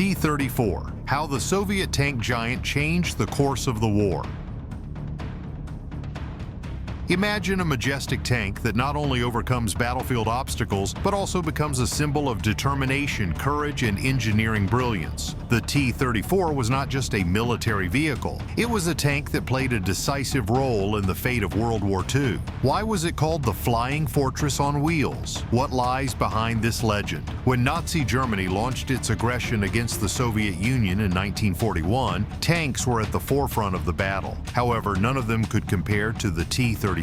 T-34, how the Soviet tank giant changed the course of the war. Imagine a majestic tank that not only overcomes battlefield obstacles, but also becomes a symbol of determination, courage, and engineering brilliance. The T-34 was not just a military vehicle. It was a tank that played a decisive role in the fate of World War II. Why was it called the Flying Fortress on Wheels? What lies behind this legend? When Nazi Germany launched its aggression against the Soviet Union in 1941, tanks were at the forefront of the battle. However, none of them could compare to the T-34.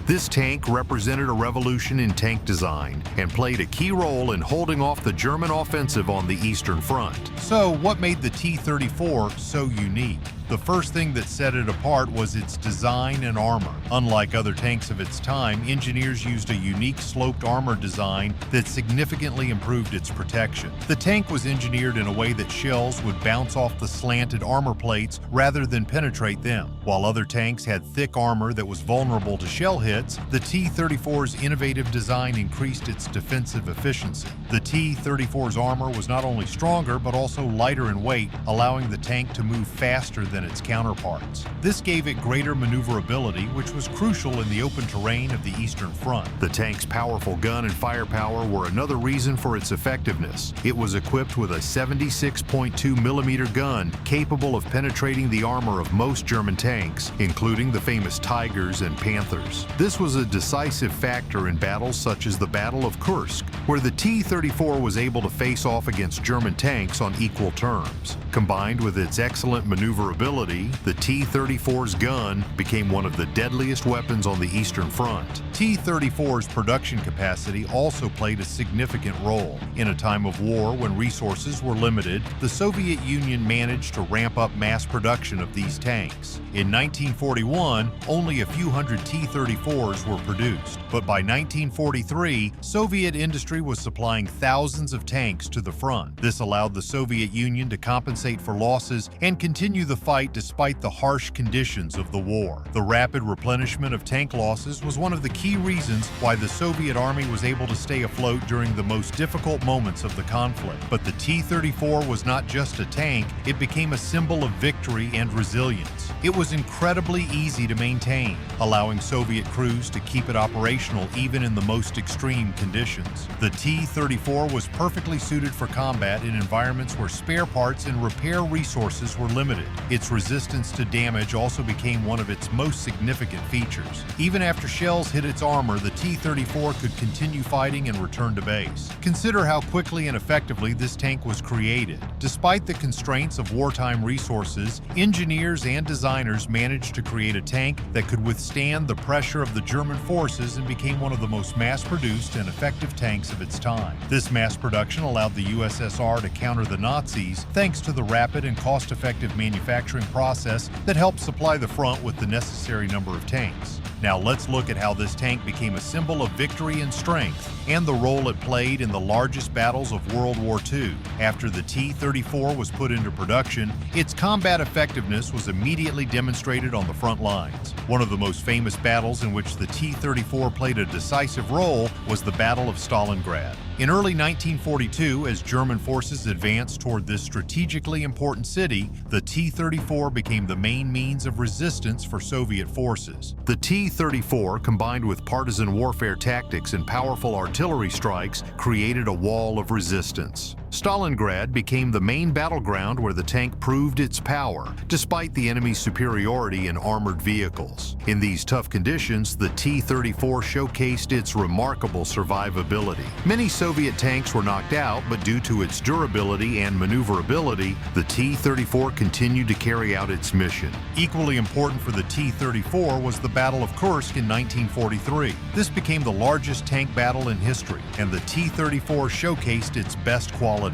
This tank represented a revolution in tank design and played a key role in holding off the German offensive on the Eastern Front. So, what made the T-34 so unique? The first thing that set it apart was its design and armor. Unlike other tanks of its time, engineers used a unique sloped armor design that significantly improved its protection. The tank was engineered in a way that shells would bounce off the slanted armor plates rather than penetrate them. While other tanks had thick armor that was vulnerable to shell hits, the T-34's innovative design increased its defensive efficiency. The T-34's armor was not only stronger but also lighter in weight, allowing the tank to move faster than its counterparts. This gave it greater maneuverability, which was crucial in the open terrain of the Eastern Front. The tank's powerful gun and firepower were another reason for its effectiveness. It was equipped with a 76.2mm gun capable of penetrating the armor of most German tanks, including the famous Tigers and Panthers. This was a decisive factor in battles such as the Battle of Kursk, where the T-34 was able to face off against German tanks on equal terms. Combined with its excellent maneuverability, the T-34's gun became one of the deadliest weapons on the Eastern Front. T-34's production capacity also played a significant role. In a time of war when resources were limited, the Soviet Union managed to ramp up mass production of these tanks. In 1941, only a few hundred T-34s were produced, but by 1943, Soviet industry was supplying thousands of tanks to the front. This allowed the Soviet Union to compensate for losses and continue the fight despite the harsh conditions of the war. The rapid replenishment of tank losses was one of the key reasons why the Soviet Army was able to stay afloat during the most difficult moments of the conflict. But the T-34 was not just a tank, it became a symbol of victory and resilience. It was incredibly easy to maintain, allowing Soviet crews to keep it operational even in the most extreme conditions. The T-34 was perfectly suited for combat in environments where spare parts and repair resources were limited. Its resistance to damage also became one of its most significant features. Even after shells hit its armor, the T-34 could continue fighting and return to base. Consider how quickly and effectively this tank was created. Despite the constraints of wartime resources, engineers and designers managed to create a tank that could withstand the pressure of the German forces and became one of the most mass-produced and effective tanks of its time. This mass production allowed the USSR to counter the Nazis thanks to the rapid and cost-effective manufacturing process that helped supply the front with the necessary number of tanks. Now let's look at how this tank became a symbol of victory and strength, and the role it played in the largest battles of World War II. After the T-34 was put into production, its combat effectiveness was immediately demonstrated on the front lines. One of the most famous battles in which the T-34 played a decisive role was the Battle of Stalingrad. In early 1942, as German forces advanced toward this strategically important city, the T-34 became the main means of resistance for Soviet forces. The T-34, combined with partisan warfare tactics and powerful artillery strikes, created a wall of resistance. Stalingrad became the main battleground where the tank proved its power, despite the enemy's superiority in armored vehicles. In these tough conditions, the T-34 showcased its remarkable survivability. Many Soviet tanks were knocked out, but due to its durability and maneuverability, the T-34 continued to carry out its mission. Equally important for the T-34 was the Battle of Kursk in 1943. This became the largest tank battle in history, and the T-34 showcased its best qualities.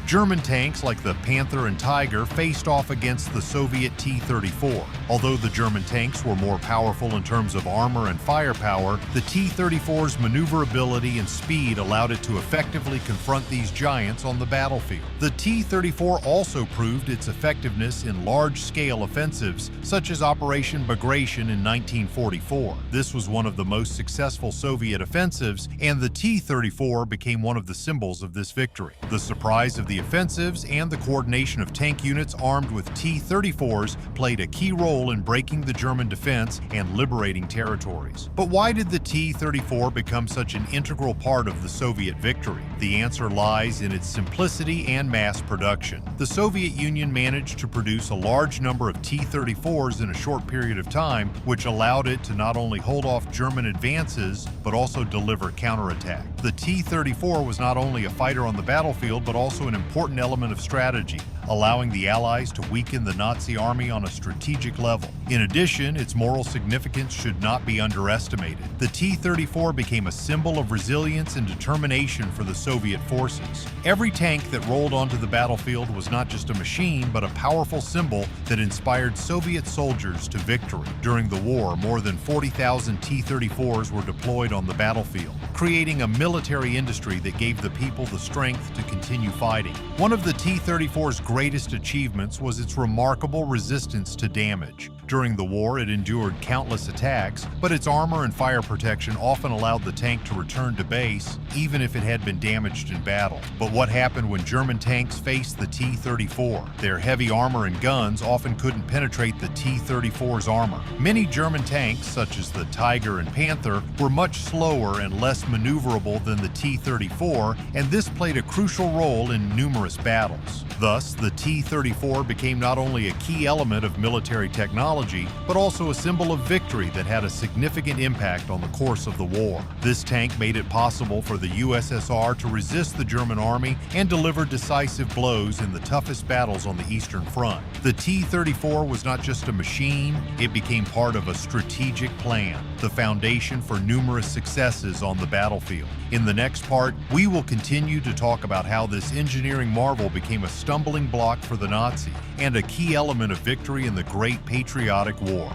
German tanks like the Panther and Tiger faced off against the Soviet T-34. Although the German tanks were more powerful in terms of armor and firepower, the T-34's maneuverability and speed allowed it to effectively confront these giants on the battlefield. The T-34 also proved its effectiveness in large-scale offensives, such as Operation Bagration in 1944. This was one of the most successful Soviet offensives, and the T-34 became one of the symbols of this victory. The surprise of the the offensives and the coordination of tank units armed with T-34s played a key role in breaking the German defense and liberating territories. But why did the T-34 become such an integral part of the Soviet victory? The answer lies in its simplicity and mass production. The Soviet Union managed to produce a large number of T-34s in a short period of time, which allowed it to not only hold off German advances, but also deliver counterattack. The T-34 was not only a fighter on the battlefield, but also an important element of strategy, allowing the Allies to weaken the Nazi army on a strategic level. In addition, its moral significance should not be underestimated. The T-34 became a symbol of resilience and determination for the Soviet forces. Every tank that rolled onto the battlefield was not just a machine, but a powerful symbol that inspired Soviet soldiers to victory. During the war, more than 40,000 T-34s were deployed on the battlefield, creating a military industry that gave the people the strength to continue fighting. One of the T-34's greatest achievements was its remarkable resistance to damage. During the war, it endured countless attacks, but its armor and fire protection often allowed the tank to return to base, even if it had been damaged in battle. But what happened when German tanks faced the T-34? Their heavy armor and guns often couldn't penetrate the T-34's armor. Many German tanks, such as the Tiger and Panther, were much slower and less maneuverable than the T-34, and this played a crucial role in numerous battles. Thus, the T-34 became not only a key element of military technology, but also a symbol of victory that had a significant impact on the course of the war. This tank made it possible for the USSR to resist the German army and deliver decisive blows in the toughest battles on the Eastern Front. The T-34 was not just a machine, it became part of a strategic plan, the foundation for numerous successes on the battlefield. In the next part, we will continue to talk about how this engineering marvel became a stumbling block for the Nazis and a key element of victory in the Great Patriotic War.